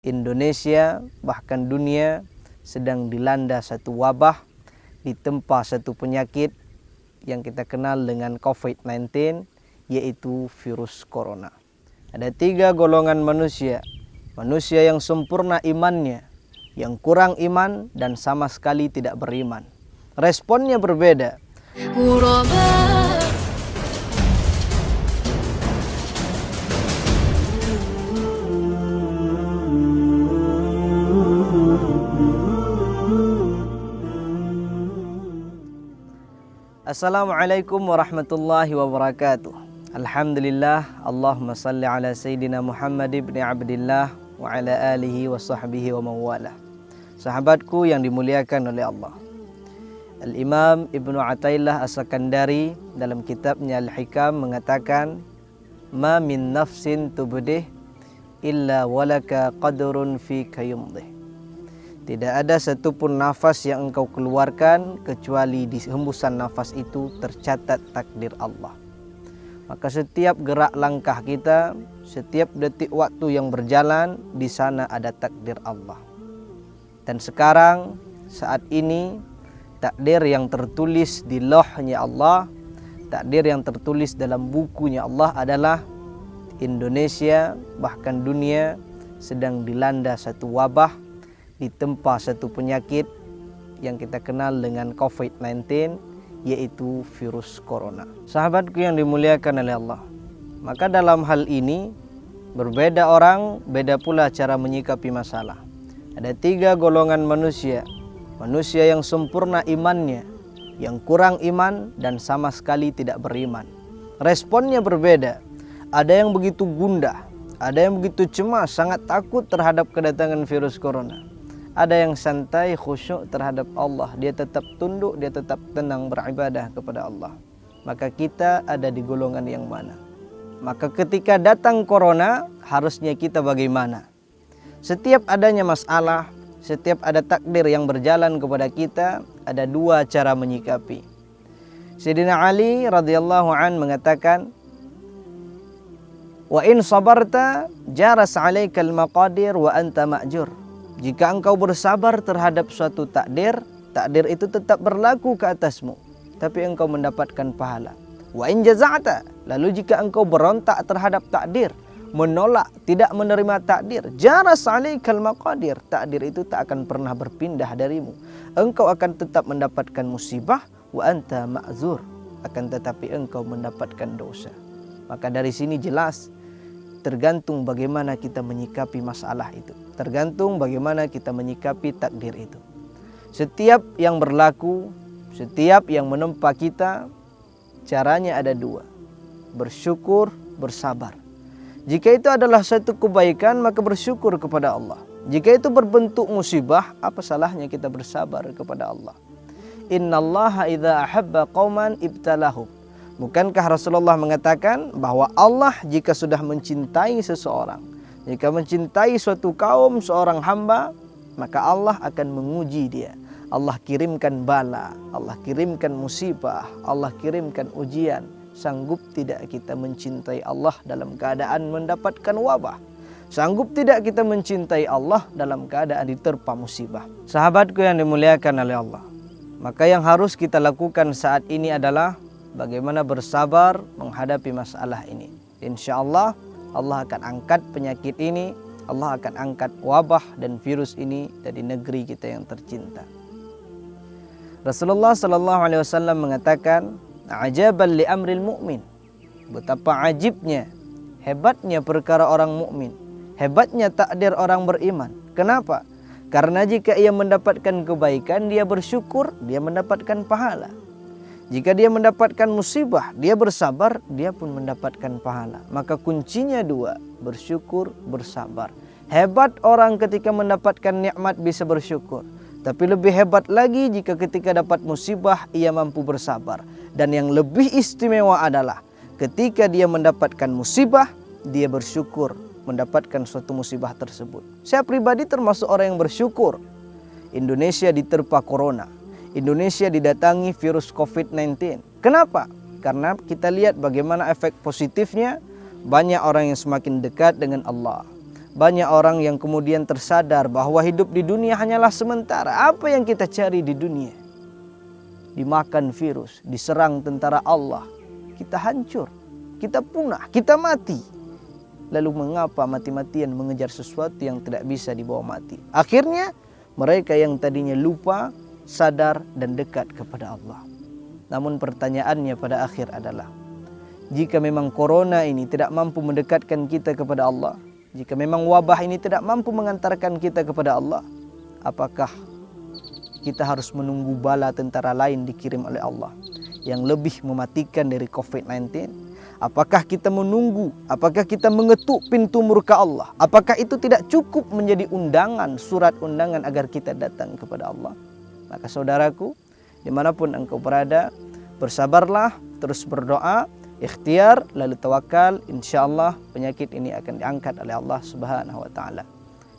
Indonesia bahkan dunia sedang dilanda satu wabah, ditempa satu penyakit yang kita kenal dengan COVID-19, yaitu virus corona. Ada 3 golongan manusia. Manusia yang sempurna imannya, yang kurang iman, dan sama sekali tidak beriman. Responnya berbeda. Assalamualaikum warahmatullahi wabarakatuh. Alhamdulillah, Allahumma salli ala Sayyidina Muhammad ibn Abdillah wa ala alihi wa sahbihi wa mawalah. Sahabatku yang dimuliakan oleh Allah, Al-Imam Ibnu Athaillah As-Sakandari dalam kitabnya Al-Hikam mengatakan, Ma min nafsin tubdih illa walaka qadrun fi kayumdih. Tidak ada satupun nafas yang engkau keluarkan kecuali di hembusan nafas itu tercatat takdir Allah. Maka setiap gerak langkah kita, setiap detik waktu yang berjalan, di sana ada takdir Allah. Dan sekarang, saat ini, takdir yang tertulis di lauhnya Allah, takdir yang tertulis dalam bukunya Allah adalah Indonesia bahkan dunia sedang dilanda satu wabah, ditempa satu penyakit yang kita kenal dengan COVID-19, yaitu virus corona. Sahabatku yang dimuliakan oleh Allah, maka dalam hal ini berbeda orang, beda pula cara menyikapi masalah. Ada 3 golongan manusia. Manusia yang sempurna imannya, yang kurang iman, dan sama sekali tidak beriman. Responnya berbeda. Ada yang begitu gundah, ada yang begitu cemas, sangat takut terhadap kedatangan virus corona. Ada yang santai, khusyuk terhadap Allah. Dia tetap tunduk, dia tetap tenang beribadah kepada Allah. Maka kita ada di golongan yang mana? Maka ketika datang corona, harusnya kita bagaimana? Setiap adanya masalah, setiap ada takdir yang berjalan kepada kita, ada 2 cara menyikapi. Sayyidina Ali radhiyallahu an mengatakan, Wa in sabarta jaras alaikal maqadir wa anta ma'jur. Jika engkau bersabar terhadap suatu takdir, takdir itu tetap berlaku ke atasmu, tapi engkau mendapatkan pahala. Wa in jaza'ta, lalu jika engkau berontak terhadap takdir, menolak, tidak menerima takdir, jaras alaikal maqadir, takdir itu tak akan pernah berpindah darimu. Engkau akan tetap mendapatkan musibah, wa anta ma'zur, akan tetapi engkau mendapatkan dosa. Maka dari sini jelas, tergantung bagaimana kita menyikapi masalah itu. Tergantung bagaimana kita menyikapi takdir itu. Setiap yang berlaku, setiap yang menempa kita, caranya ada 2. Bersyukur, bersabar. Jika itu adalah satu kebaikan, maka bersyukur kepada Allah. Jika itu berbentuk musibah, apa salahnya kita bersabar kepada Allah? Innallaha idza ahabba qauman ibtalahum. Bukankah Rasulullah mengatakan bahwa Allah jika sudah mencintai seseorang, jika mencintai suatu kaum, seorang hamba, maka Allah akan menguji dia. Allah kirimkan bala, Allah kirimkan musibah, Allah kirimkan ujian. Sanggup tidak kita mencintai Allah dalam keadaan mendapatkan wabah? Sanggup tidak kita mencintai Allah dalam keadaan diterpa musibah? Sahabatku yang dimuliakan oleh Allah, maka yang harus kita lakukan saat ini adalah bagaimana bersabar menghadapi masalah ini. InsyaAllah Allah akan angkat penyakit ini, Allah akan angkat wabah dan virus ini dari negeri kita yang tercinta. Rasulullah SAW mengatakan, Ajaban li amril mu'min. Betapa ajibnya, hebatnya perkara orang mukmin, hebatnya takdir orang beriman. Kenapa? Karena jika ia mendapatkan kebaikan, dia bersyukur, dia mendapatkan pahala. Jika dia mendapatkan musibah, dia bersabar, dia pun mendapatkan pahala. Maka kuncinya 2, bersyukur, bersabar. Hebat orang ketika mendapatkan nikmat bisa bersyukur. Tapi lebih hebat lagi jika ketika dapat musibah, ia mampu bersabar. Dan yang lebih istimewa adalah ketika dia mendapatkan musibah, dia bersyukur mendapatkan suatu musibah tersebut. Saya pribadi termasuk orang yang bersyukur. Indonesia diterpa corona. Indonesia didatangi virus COVID-19. Kenapa? Karena kita lihat bagaimana efek positifnya. Banyak orang yang semakin dekat dengan Allah. Banyak orang yang kemudian tersadar bahwa hidup di dunia hanyalah sementara. Apa yang kita cari di dunia? Dimakan virus, diserang tentara Allah, kita hancur, kita punah, kita mati. Lalu mengapa mati-matian mengejar sesuatu yang tidak bisa dibawa mati? Akhirnya mereka yang tadinya lupa, sadar dan dekat kepada Allah. Namun pertanyaannya pada akhir adalah, jika memang corona ini tidak mampu mendekatkan kita kepada Allah, jika memang wabah ini tidak mampu mengantarkan kita kepada Allah, apakah kita harus menunggu bala tentara lain dikirim oleh Allah yang lebih mematikan dari COVID-19? Apakah kita menunggu? Apakah kita mengetuk pintu murka Allah? Apakah itu tidak cukup menjadi undangan, surat undangan agar kita datang kepada Allah? Maka saudaraku, dimanapun engkau berada, bersabarlah, terus berdoa, ikhtiar, lalu tawakal. InsyaAllah penyakit ini akan diangkat oleh Allah Subhanahu wa ta'ala.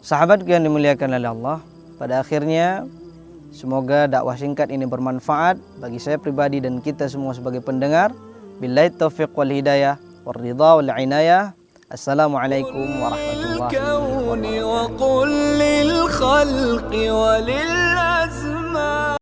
Sahabatku yang dimuliakan oleh Allah, pada akhirnya semoga dakwah singkat ini bermanfaat bagi saya pribadi dan kita semua sebagai pendengar. Billahi taufiq wal hidayah wal ridha wal inayah. Assalamualaikum warahmatullahi wabarakatuh.